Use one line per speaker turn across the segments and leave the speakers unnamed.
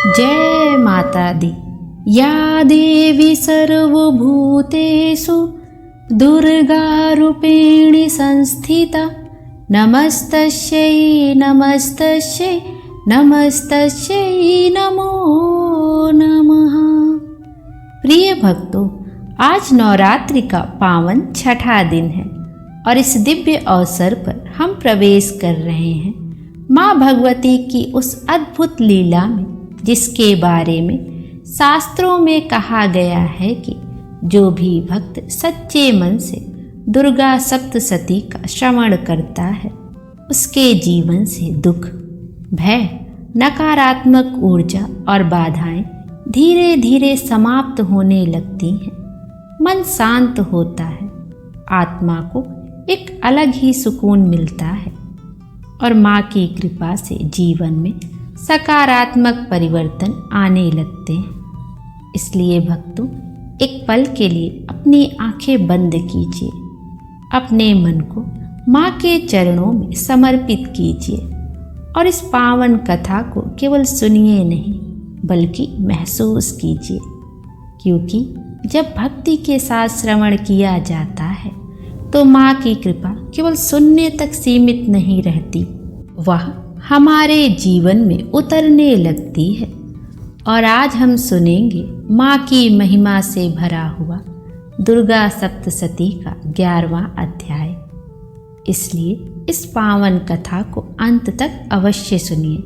जय माता दी। या देवी सर्वभूतेषु दुर्गारूपेणी संस्थिता नमस्तस्यै नमस्तस्यै नमस्तस्यै नमो नमः। प्रिय भक्तों, आज नवरात्रि का पावन छठा दिन है और इस दिव्य अवसर पर हम प्रवेश कर रहे हैं माँ भगवती की उस अद्भुत लीला में, जिसके बारे में शास्त्रों में कहा गया है कि जो भी भक्त सच्चे मन से दुर्गा सप्तशती का श्रवण करता है, उसके जीवन से दुख, भय, नकारात्मक ऊर्जा और बाधाएं धीरे धीरे समाप्त होने लगती हैं। मन शांत होता है, आत्मा को एक अलग ही सुकून मिलता है और माँ की कृपा से जीवन में सकारात्मक परिवर्तन आने लगते हैं। इसलिए भक्तों, एक पल के लिए अपनी आंखें बंद कीजिए, अपने मन को माँ के चरणों में समर्पित कीजिए और इस पावन कथा को केवल सुनिए नहीं बल्कि महसूस कीजिए, क्योंकि जब भक्ति के साथ श्रवण किया जाता है तो माँ की कृपा केवल सुनने तक सीमित नहीं रहती, वह हमारे जीवन में उतरने लगती है। और आज हम सुनेंगे माँ की महिमा से भरा हुआ दुर्गा सप्तशती का 11वां अध्याय। इसलिए इस पावन कथा को अंत तक अवश्य सुनिए,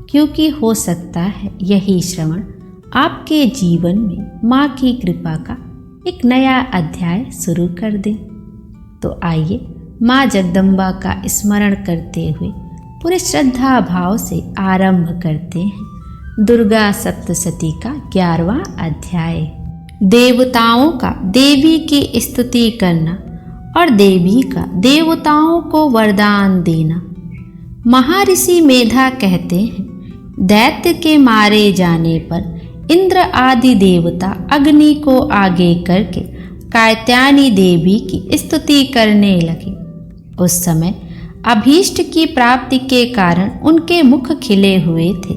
क्योंकि हो सकता है यही श्रवण आपके जीवन में माँ की कृपा का एक नया अध्याय शुरू कर दे। तो आइए माँ जगदम्बा का स्मरण करते हुए पूरे श्रद्धा भाव से आरंभ करते हैं दुर्गा सप्तशती का 11वां अध्याय। देवताओं का देवी की स्तुति करना और देवी का देवताओं को वरदान देना। महर्षि मेधा कहते हैं, दैत्य के मारे जाने पर इंद्र आदि देवता अग्नि को आगे करके कात्यायनी देवी की स्तुति करने लगे। उस समय अभीष्ट की प्राप्ति के कारण उनके मुख खिले हुए थे।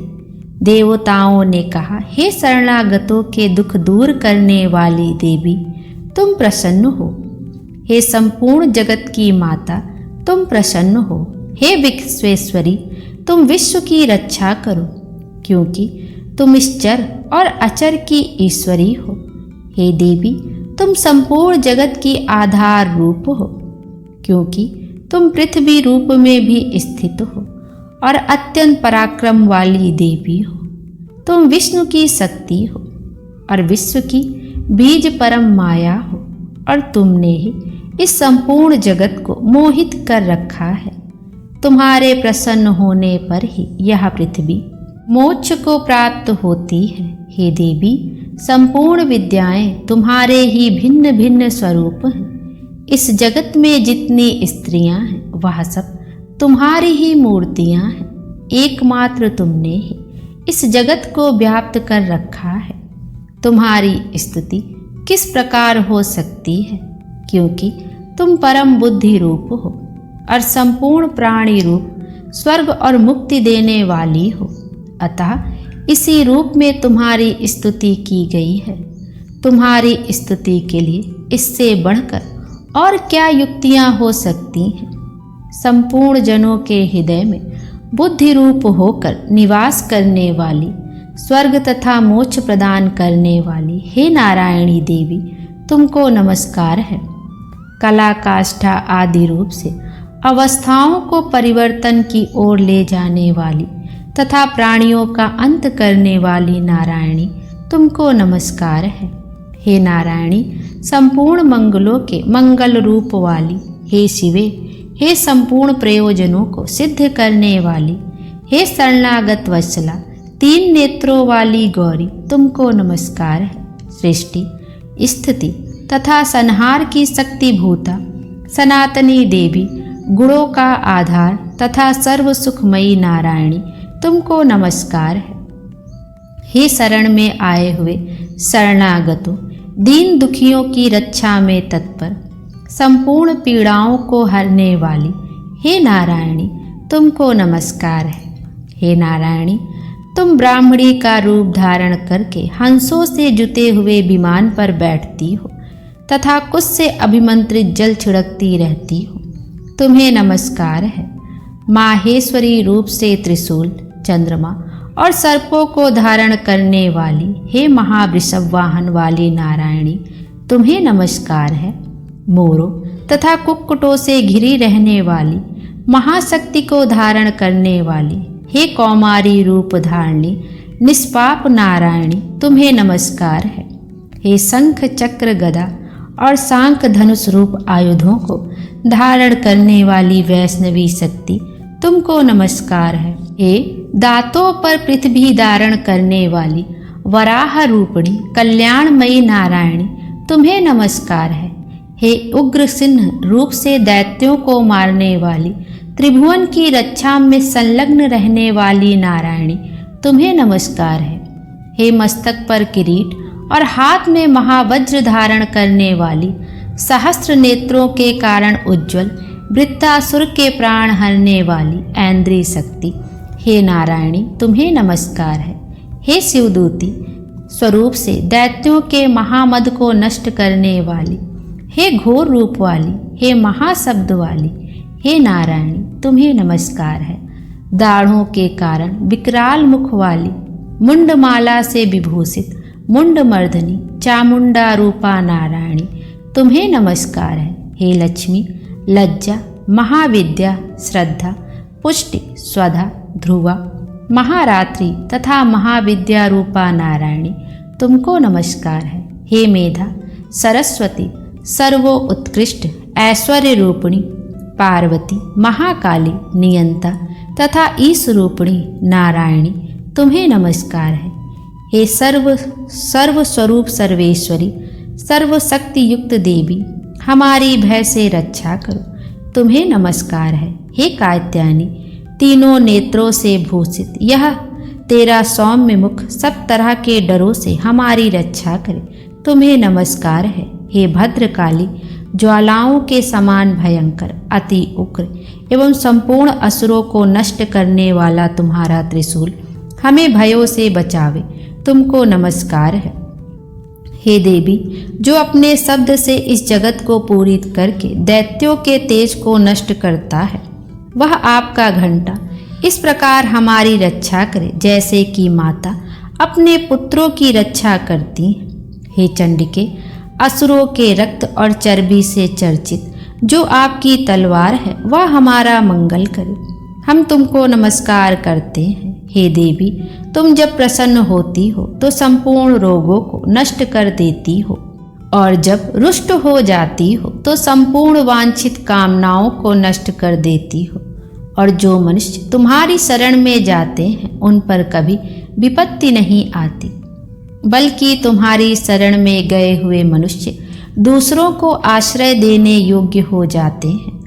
देवताओं ने कहा, हे शरणागतों के दुख दूर करने वाली देवी, तुम प्रसन्न हो। हे संपूर्ण जगत की माता, तुम प्रसन्न हो। हे विश्वेश्वरी, तुम विश्व की रक्षा करो, क्योंकि तुम इस चर और अचर की ईश्वरी हो। हे देवी, तुम संपूर्ण जगत की आधार रूप हो, क्योंकि तुम पृथ्वी रूप में भी स्थित हो और अत्यंत पराक्रम वाली देवी हो। तुम विष्णु की शक्ति हो और विश्व की बीज परम माया हो, और तुमने ही इस संपूर्ण जगत को मोहित कर रखा है। तुम्हारे प्रसन्न होने पर ही यह पृथ्वी मोक्ष को प्राप्त होती है। हे देवी, संपूर्ण विद्याएं तुम्हारे ही भिन्न भिन्न स्वरूप हैं। इस जगत में जितनी स्त्रियां हैं वह सब तुम्हारी ही मूर्तियां हैं। एकमात्र तुमने ही इस जगत को व्याप्त कर रखा है। तुम्हारी स्तुति किस प्रकार हो सकती है, क्योंकि तुम परम बुद्धि रूप हो और संपूर्ण प्राणी रूप स्वर्ग और मुक्ति देने वाली हो। अतः इसी रूप में तुम्हारी स्तुति की गई है। तुम्हारी स्तुति के लिए इससे बढ़कर और क्या युक्तियां हो सकती हैं। संपूर्ण जनों के हृदय में बुद्धि रूप होकर निवास करने वाली, स्वर्ग तथा मोक्ष प्रदान करने वाली हे नारायणी देवी, तुमको नमस्कार है। कला काष्ठा आदि रूप से अवस्थाओं को परिवर्तन की ओर ले जाने वाली तथा प्राणियों का अंत करने वाली नारायणी, तुमको नमस्कार है। हे नारायणी, संपूर्ण मंगलों के मंगल रूप वाली हे शिवे, हे संपूर्ण प्रयोजनों को सिद्ध करने वाली हे शरणागत वत्सला, 3 नेत्रों वाली गौरी, तुमको नमस्कार है। सृष्टि, स्थिति तथा संहार की शक्तिभूता सनातनी देवी, गुणों का आधार तथा सर्व सुखमयी नारायणी, तुमको नमस्कार है। हे शरण में आए हुए शरणागतों, दीन दुखियों की रक्षा में तत्पर, संपूर्ण पीड़ाओं को हरने वाली हे नारायणी, तुमको नमस्कार है। हे नारायणी, तुम ब्राह्मणी का रूप धारण करके हंसों से जुते हुए विमान पर बैठती हो तथा कुछ से अभिमंत्रित जल छिड़कती रहती हो। तुम्हें नमस्कार है। माहेश्वरी रूप से त्रिशूल, चंद्रमा और सर्पों को धारण करने वाली हे महावृषभ वाहन वाली नारायणी, तुम्हें नमस्कार है। मोरों तथा कुक्कुटों से घिरी रहने वाली महाशक्ति को धारण करने वाली हे कौमारी रूप धारणी निष्पाप नारायणी, तुम्हें नमस्कार है। हे शंख चक्र गदा और शांख धनुष रूप आयुधों को धारण करने वाली वैष्णवी शक्ति, तुमको नमस्कार है। हे दांतों पर पृथ्वी धारण करने वाली वराह रूपिणी कल्याणमयी नारायणी, तुम्हें नमस्कार है। हे उग्र सिंह रूप से दैत्यों को मारने वाली त्रिभुवन की रक्षा में संलग्न रहने वाली नारायणी, तुम्हें नमस्कार है। हे मस्तक पर किरीट और हाथ में महावज्र धारण करने वाली सहस्त्र नेत्रों के कारण उज्ज्वल वृत्तासुर के प्राण हरने वाली ऐन्द्री शक्ति, हे नारायणी, तुम्हें नमस्कार है। हे शिवदूती स्वरूप से दैत्यों के महामद को नष्ट करने वाली, हे घोर रूप वाली, हे महाशब्द वाली, हे नारायणी, तुम्हें नमस्कार है। दाढ़ों के कारण विकराल मुख वाली मुंडमाला से विभूषित मुंडमर्दनी चामुंडा रूपा नारायणी, तुम्हें नमस्कार है। हे लक्ष्मी, लज्जा, महाविद्या, श्रद्धा, पुष्टि, स्वधा, ध्रुवा, महारात्रि तथा महाविद्या रूपा नारायणी, तुमको नमस्कार है। हे मेधा, सरस्वती, सर्वो उत्कृष्ट ऐश्वर्य रूपिणी पार्वती, महाकाली, नियंता तथा ईश रूपिणी नारायणी, तुम्हें नमस्कार है। हे सर्व स्वरूप सर्वेश्वरी, सर्वशक्ति युक्त देवी, हमारी भय से रक्षा करो, तुम्हें नमस्कार है। हे कात्यायनी, तीनों नेत्रों से भूषित यह तेरा सौम्य मुख सब तरह के डरों से हमारी रक्षा करे, तुम्हें नमस्कार है। हे भद्रकाली, ज्वालाओं के समान भयंकर, अति उग्र एवं संपूर्ण असुरों को नष्ट करने वाला तुम्हारा त्रिशूल हमें भयों से बचावे, तुमको नमस्कार है। हे देवी, जो अपने शब्द से इस जगत को पूरित करके दैत्यों के तेज को नष्ट करता है, वह आपका घंटा इस प्रकार हमारी रक्षा करे जैसे कि माता अपने पुत्रों की रक्षा करती है। हे चंडिके, असुरों के रक्त और चर्बी से चर्चित जो आपकी तलवार है वह हमारा मंगल करे, हम तुमको नमस्कार करते हैं। हे देवी, तुम जब प्रसन्न होती हो तो संपूर्ण रोगों को नष्ट कर देती हो और जब रुष्ट हो जाती हो तो संपूर्ण वांछित कामनाओं को नष्ट कर देती हो। और जो मनुष्य तुम्हारी शरण में जाते हैं उन पर कभी विपत्ति नहीं आती, बल्कि तुम्हारी शरण में गए हुए मनुष्य दूसरों को आश्रय देने योग्य हो जाते हैं।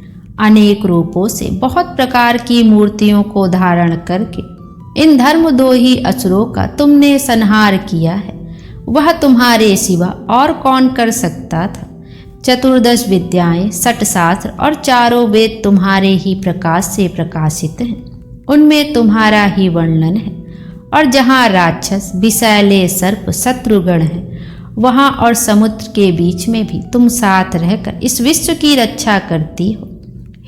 अनेक रूपों से बहुत प्रकार की मूर्तियों को धारण करके इन धर्मद्रोही असुरों का तुमने संहार किया है, वह तुम्हारे सिवा और कौन कर सकता था। 14 विद्याएं, 60 शास्त्र और चारों वेद तुम्हारे ही प्रकाश से प्रकाशित हैं, उनमें तुम्हारा ही वर्णन है। और जहाँ राक्षस, विषैले सर्प, शत्रुगण है, वहाँ और समुद्र के बीच में भी तुम साथ रहकर इस विश्व की रक्षा करती हो।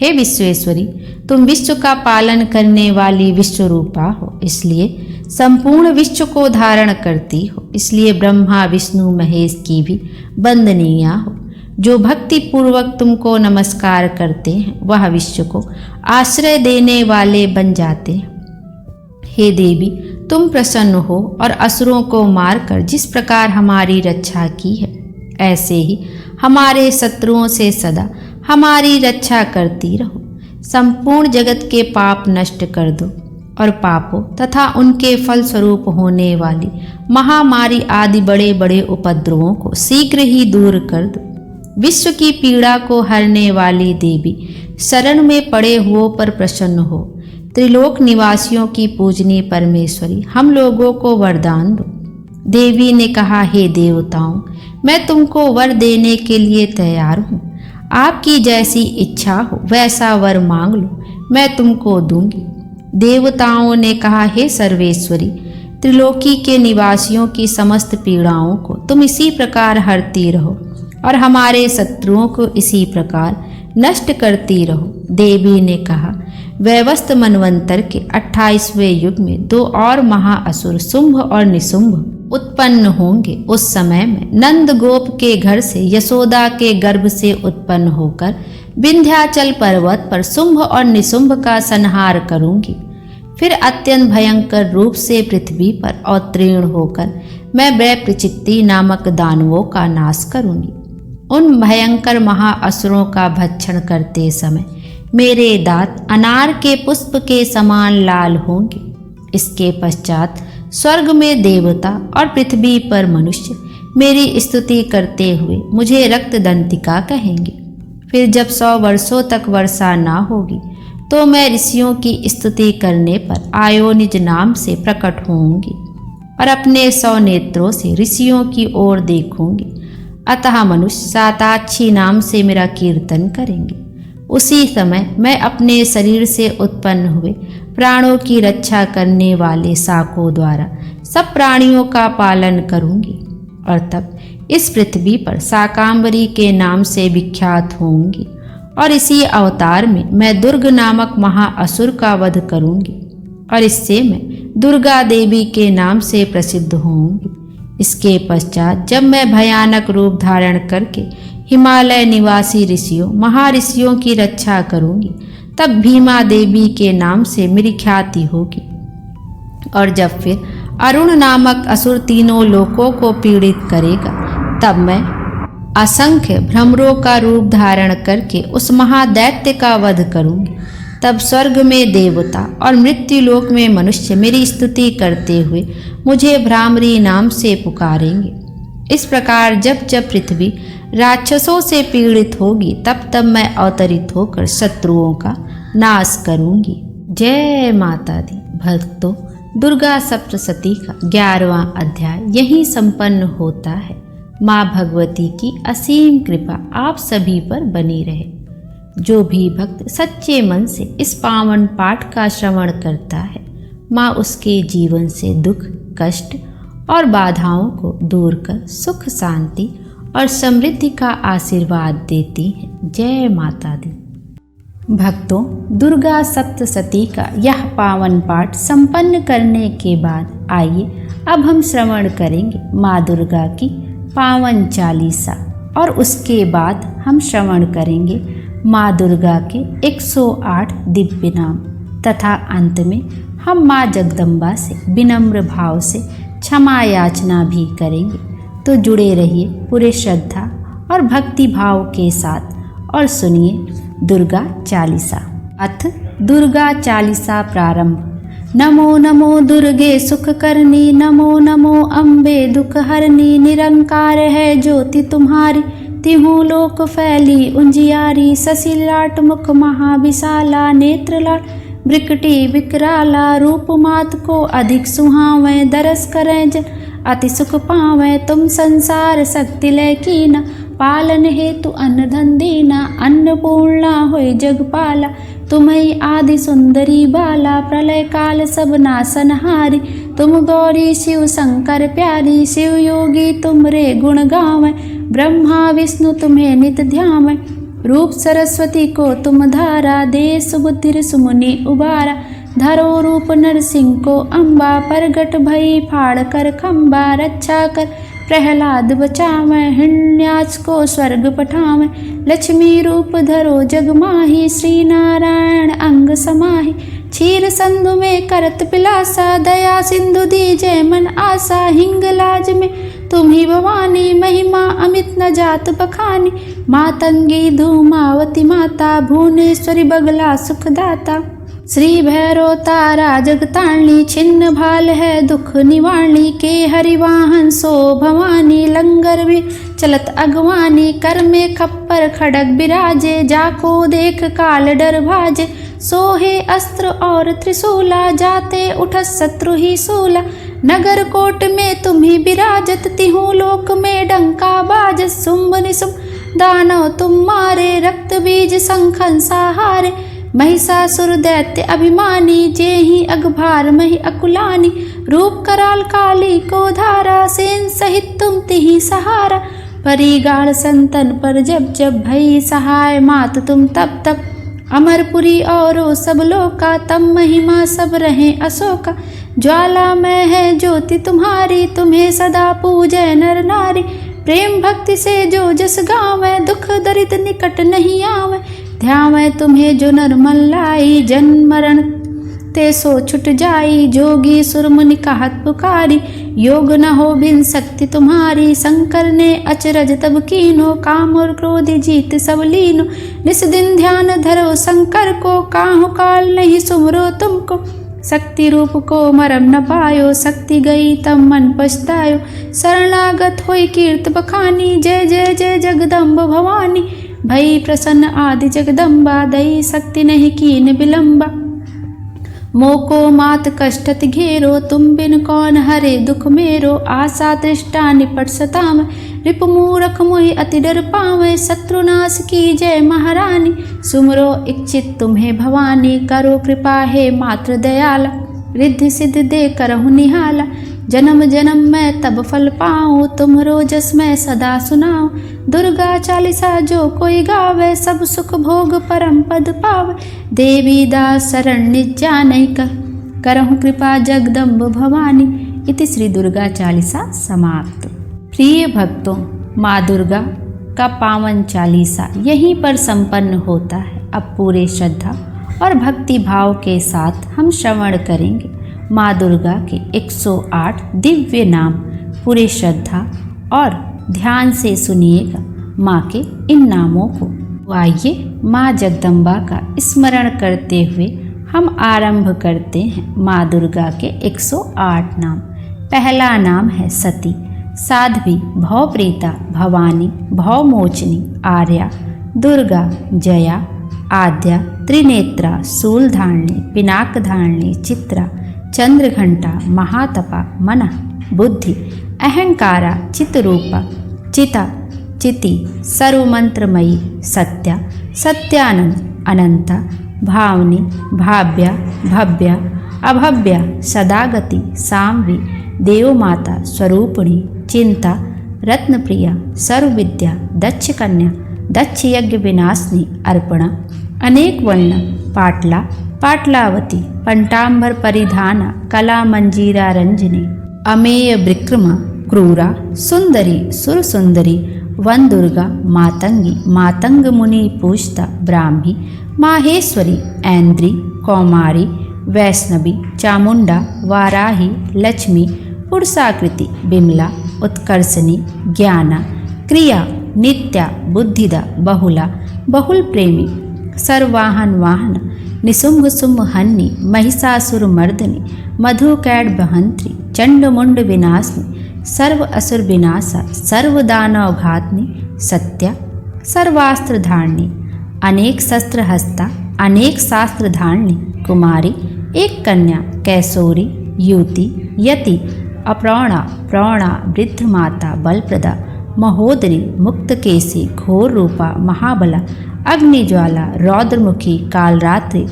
हे विश्वेश्वरी, तुम विश्व का पालन करने वाली विश्वरूपा हो, इसलिए संपूर्ण विश्व को धारण करती हो, इसलिए ब्रह्मा विष्णु महेश की भी वंदनीय हो। जो भक्ति पूर्वक तुमको नमस्कार करते हैं वह विश्व को आश्रय देने वाले बन जाते हैं। हे देवी, तुम प्रसन्न हो और असुरों को मारकर जिस प्रकार हमारी रक्षा की है, ऐसे ही हमारे शत्रुओं से सदा हमारी रक्षा करती रहो। संपूर्ण जगत के पाप नष्ट कर दो और पापों तथा उनके फल स्वरूप होने वाली महामारी आदि बड़े बड़े उपद्रवों को शीघ्र ही दूर कर दो। विश्व की पीड़ा को हरने वाली देवी, शरण में पड़े हुओं पर प्रसन्न हो। त्रिलोक निवासियों की पूजनीय परमेश्वरी, हम लोगों को वरदान दो। देवी ने कहा, हे देवताओं, मैं तुमको वर देने के लिए तैयार हूँ। आपकी जैसी इच्छा हो वैसा वर मांग लो, मैं तुमको दूंगी। देवताओं ने कहा, हे सर्वेश्वरी, त्रिलोकी के निवासियों की समस्त पीड़ाओं को तुम इसी प्रकार हरती रहो और हमारे शत्रुओं को इसी प्रकार नष्ट करती रहो। देवी ने कहा, वैवस्त मनवंतर के 28वें युग में 2 और महाअसुर शुंभ और निशुंभ उत्पन्न होंगे। उस समय में नंद गोप के घर से यशोदा के गर्भ से उत्पन्न होकर विंध्याचल पर्वत पर शुंभ और निशुंभ का संहार करूंगी। फिर अत्यंत भयंकर रूप से पृथ्वी पर अवतीर्ण होकर मैं वैप्रचित्ति नामक दानवों का नाश करूंगी। उन भयंकर महाअसुरों का भक्षण करते समय मेरे दांत अनार के पुष्प के समान लाल होंगे। इसके पश्चात स्वर्ग में देवता और पृथ्वी पर मनुष्य मेरी स्तुति करते हुए मुझे रक्तदंतिका कहेंगे। फिर जब 100 वर्षों तक वर्षा ना होगी तो मैं ऋषियों की स्तुति करने पर आयोनिज नाम से प्रकट होंगी और अपने 100 नेत्रों से ऋषियों की ओर देखूंगी। अतः मनुष्य साताक्षी नाम से मेरा कीर्तन करेंगे। उसी समय मैं अपने शरीर से उत्पन्न हुए प्राणों की रक्षा करने वाले शाकों द्वारा सब प्राणियों का पालन करूंगी और तब इस पृथ्वी पर शाकांबरी के नाम से विख्यात होंगी और इसी अवतार में मैं दुर्ग नामक महाअसुर का वध करूंगी और इससे मैं दुर्गा देवी के नाम से प्रसिद्ध होंगी। इसके पश्चात जब मैं भयानक रूप धारण करके हिमालय निवासी ऋषियों महाऋषियों की रक्षा करूंगी, तब भीमा देवी के नाम से मेरी ख्याति होगी। और जब फिर अरुण नामक असुर तीनों लोकों को पीड़ित करेगा, तब मैं असंख्य भ्रमरों का रूप धारण करके उस महादैत्य का वध करूंगी। तब स्वर्ग में देवता और मृत्युलोक में मनुष्य मेरी स्तुति करते हुए मुझे भ्रामरी नाम से पुकारेंगे। इस प्रकार जब जब पृथ्वी राक्षसों से पीड़ित होगी, तब तब मैं अवतरित होकर शत्रुओं का नाश करूंगी। जय माता दी। भक्तों, दुर्गा सप्तशती का 11वां अध्याय यहीं संपन्न होता है। माँ भगवती की असीम कृपा आप सभी पर बनी रहे। जो भी भक्त सच्चे मन से इस पावन पाठ का श्रवण करता है, माँ उसके जीवन से दुख, कष्ट और बाधाओं को दूर कर सुख, शांति और समृद्धि का आशीर्वाद देती है। जय माता दी। भक्तों, दुर्गा सप्तशती का यह पावन पाठ संपन्न करने के बाद आइए अब हम श्रवण करेंगे माँ दुर्गा की पावन चालीसा और उसके बाद हम श्रवण करेंगे माँ दुर्गा के 108 दिव्य नाम तथा अंत में हम माँ जगदम्बा से विनम्र भाव से क्षमा याचना भी करेंगे। तो जुड़े रहिए पूरे श्रद्धा और भक्ति भाव के साथ और सुनिए दुर्गा चालीसा। अथ दुर्गा चालीसा प्रारंभ। नमो नमो दुर्गे सुख करनी, नमो नमो अम्बे दुख हरनी, निरंकार है ज्योति तुम्हारी, तिहु लोक फैली उंजियारी, ससिलाट मुख महाविशाला, नेत्र लाट ब्रिकटी विकराला, रूप मात को अधिक सुहावे, दरस करें जन अति सुख पावे, तुम संसार शक्ति लय कीना, पालन हेतु अन्न धन दीना, अन्नपूर्णा होय जगपाला, तुम्हें आदि सुंदरी बाला, प्रलय काल सब नासनहारी, तुम गौरी शिव शंकर प्यारी, शिव योगी तुमरे गुण गावें, ब्रह्मा विष्णु तुम्हें नित ध्यावें, रूप सरस्वती को तुम धारा, दे सुबुद्धि सुमुनि उबारा, धरो रूप नरसिंह को अम्बा, प्रगट भई फाड़ कर खम्बा, रक्षा कर प्रहलाद बचावें, हिरण्याक्ष को स्वर्ग पठावें, लक्ष्मी रूप धरो जग माही, श्री नारायण अंग समाही, क्षीर संधु में करत पिलासा, दया सिंधु दीजे मन आशा, हिंगलाज में तुम ही भवानी, महिमा अमित न जात बखानी, मातंगी धूमावती माता, भुवनेश्वरी बगला सुखदाता, श्री भैरव तारा जगतारणी, छिन्न भाल है दुख निवारणी, के हरिवाहन सो भवानी, लंगर भी चलत अगवानी, कर में खप्पर खड़ग बिराजे, जाको देख काल डर भाजे, सोहे अस्त्र और त्रिशूला, जाते उठ शत्रु ही सूला, नगर कोट में तुम ही विराजत, तिहु लोक में डंका बाज, शुंभ निशुंभ दानव तुम मारे, रक्त बीज शंखन सहारे, महिषासुर दैत्य अभिमानी, जे ही अगभार मही अकुलानी, रूप कराल काली को धारा, सेन सहित तुम तिहि सहारा। परिगाढ़ संतन पर जब जब भई सहाय, मात तुम तब तब अमरपुरी औरो सब लोका, तब महिमा सब रहे अशोका। ज्वाला में है ज्योति तुम्हारी, तुम्हें सदा पूजै नर नारी। प्रेम भक्ति से जो जस गावे, दुख दरिद्र निकट नहीं आवे। ध्यावे तुम्हें जो नर मन लाई, जन्म मरण ते सो छुट जाई। जोगी सुर मुनि कहत पुकारी, योग न हो बिन शक्ति तुम्हारी। शंकर ने अचरज तब कीनो, काम और क्रोध जीत सब लीनो। निस दिन ध्यान धरो शंकर को, काहू काल नहीं सुमरो तुमको। शक्ति रूप को मरम न पायो, शक्ति गई तब मन पछतायो। शरणागत होई कीर्त बखानी, जय जय जय जगदम्ब भवानी। भई प्रसन्न आदि जगदम्बा, दई शक्ति नहीं कीन विलम्बा। मोको मात कष्टत घेरो, तुम बिन कौन हरे दुख मेरो। आशा तृष्टा निपट सताम, रिपु मूरख मोहि अति डर पावे। शत्रुनाश की जय महारानी, सुमरो इच्छित तुम्हें भवानी। करो कृपा हे मात्र दयाला, रिद्धि सिद्धि दे करहु निहाला। जन्म जन्म मैं तब फल पाऊँ, तुमरो जस मैं सदा सुनाऊँ। दुर्गा चालीसा जो कोई गावे, सब सुख भोग परम पद पावे। देवी दास शरण निज जानई, करहु कृपा जगदम्ब भवानी। इति श्री दुर्गा चालीसा समाप्त। प्रिय भक्तों, माँ दुर्गा का पावन चालीसा यहीं पर संपन्न होता है। अब पूरे श्रद्धा और भक्ति भाव के साथ हम श्रवण करेंगे माँ दुर्गा के 108 दिव्य नाम। पूरे श्रद्धा और ध्यान से सुनिएगा माँ के इन नामों को। आइए माँ जगदम्बा का स्मरण करते हुए हम आरंभ करते हैं माँ दुर्गा के 108 नाम। पहला नाम है सती, साध्वी, भवप्रीता, भवानी, भवमोचनी, आर्या, दुर्गा, जया, आद्या, त्रिनेत्रा, शूलधारिणी, पिनाकधारिणी, चित्रा, चंद्रघंटा, महातपा, मनः, बुद्धि, अहंकारा, चित्रूपा, चिता, चिति, सर्वमंत्रमयी, सत्या, सत्यानंद, अनंता, भावनी, भाव्या, भव्या, अभव्या, सदागति, साम्वी, देवमाता, स्वरूपिणी, चिंता, रत्नप्रिया, सर्वविद्या, दक्ष कन्या, दक्ष यज्ञ विनाशिनी, अर्पणा, अनेक वर्ण, पाटला, पाटलावती, पंटांबर परिधाना, कला मंजीरा रंजनी, अमेय विक्रमा, क्रूरा, सुंदरी, सुर सुंदरी, वन दुर्गा, मातंगी, मातंग मुनि पूजता, ब्राह्मी, माहेश्वरी, ऐन्द्री, कौमारी, वैष्णवी, चामुंडा, वाराही, लक्ष्मी, पुरुषाकृति, बिमला, उत्कर्षणी, ज्ञाना, क्रिया, नित्या, बुद्धिदा, बहुला, बहुल प्रेमी, सर्वाहन वाहन, निशुंभ शुंभ हन्नी, महिषासुर मर्दनी, मधुकैड बहंत्री, चंड मुंड विनाशनी, सर्व असुर विनाशा, सर्व दानव घातनी, सत्या, सर्वास्त्र धारणी, अनेक शस्त्र हस्ता, अनेक शास्त्र धारणी, कुमारी, एक कन्या, कैसोरी, युति, यति, अप्रौणा, प्रौणा, वृद्ध माता, बलप्रदा, महोदरी, मुक्तकेशी, घोर रूपा, महाबला, अग्निज्वाला, रौद्रमुखी, कालरात्रि,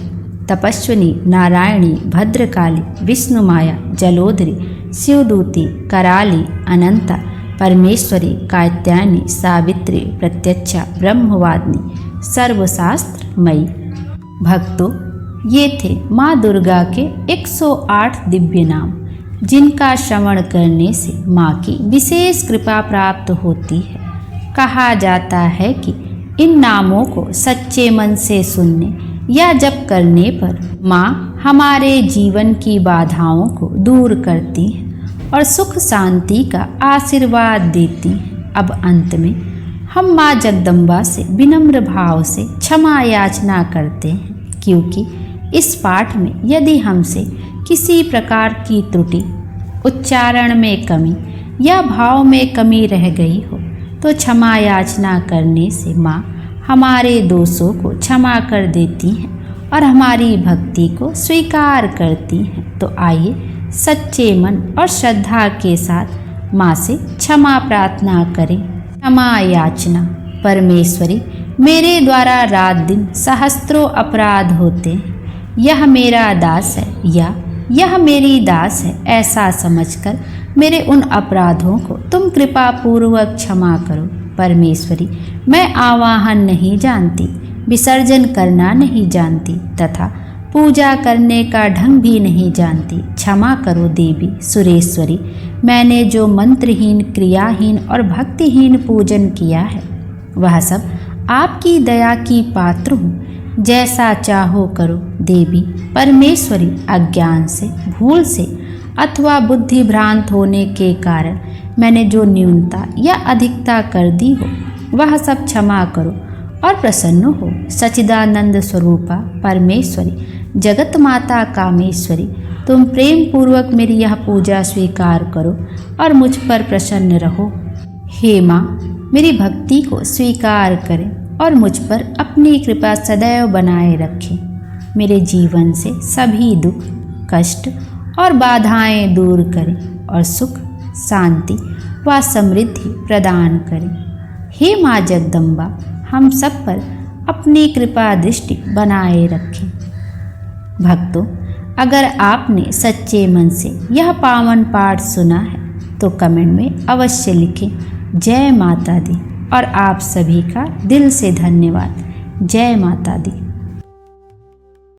तपस्विनी, नारायणी, भद्रकाली, विष्णुमाया, जलोदरी, शिवदूती, कराली, अनंता, परमेश्वरी, कात्यायनी, सावित्री, प्रत्यक्षा, ब्रह्मवादिनी, सर्वशास्त्रमयी। भक्तों, ये थे माँ दुर्गा के 108 दिव्य नाम, जिनका श्रवण करने से माँ की विशेष कृपा प्राप्त होती है। कहा जाता है कि इन नामों को सच्चे मन से सुनने या जप करने पर माँ हमारे जीवन की बाधाओं को दूर करती हैं और सुख शांति का आशीर्वाद देती हैं। अब अंत में हम माँ जगदम्बा से विनम्र भाव से क्षमा याचना करते हैं, क्योंकि इस पाठ में यदि हमसे किसी प्रकार की त्रुटि, उच्चारण में कमी या भाव में कमी रह गई हो तो क्षमा याचना करने से माँ हमारे दोषों को क्षमा कर देती हैं और हमारी भक्ति को स्वीकार करती हैं। तो आइए सच्चे मन और श्रद्धा के साथ माँ से क्षमा प्रार्थना करें। क्षमा याचना। परमेश्वरी, मेरे द्वारा रात दिन सहस्त्रों अपराध होते हैं, यह मेरा दास है या यह मेरी दास है ऐसा समझकर मेरे उन अपराधों को तुम कृपा पूर्वक क्षमा करो। परमेश्वरी, मैं आवाहन नहीं जानती, विसर्जन करना नहीं जानती तथा पूजा करने का ढंग भी नहीं जानती। क्षमा करो देवी सुरेश्वरी, मैंने जो मंत्रहीन, क्रियाहीन और भक्तिहीन पूजन किया है वह सब आपकी दया की पात्र हूँ। जैसा चाहो करो देवी परमेश्वरी। अज्ञान से, भूल से अथवा बुद्धि भ्रांत होने के कारण मैंने जो न्यूनता या अधिकता कर दी हो वह सब क्षमा करो और प्रसन्न हो। सच्चिदानंद स्वरूपा परमेश्वरी, जगत माता कामेश्वरी, तुम प्रेम पूर्वक मेरी यह पूजा स्वीकार करो और मुझ पर प्रसन्न रहो। हे माँ, मेरी भक्ति को स्वीकार करें और मुझ पर अपनी कृपा सदैव बनाए रखें। मेरे जीवन से सभी दुख, कष्ट और बाधाएं दूर करें और सुख, शांति व समृद्धि प्रदान करें। हे माँ जगदम्बा, हम सब पर अपनी कृपा दृष्टि बनाए रखें। भक्तों, अगर आपने सच्चे मन से यह पावन पाठ सुना है तो कमेंट में अवश्य लिखें जय माता दी। और आप सभी का दिल से धन्यवाद। जय माता दी।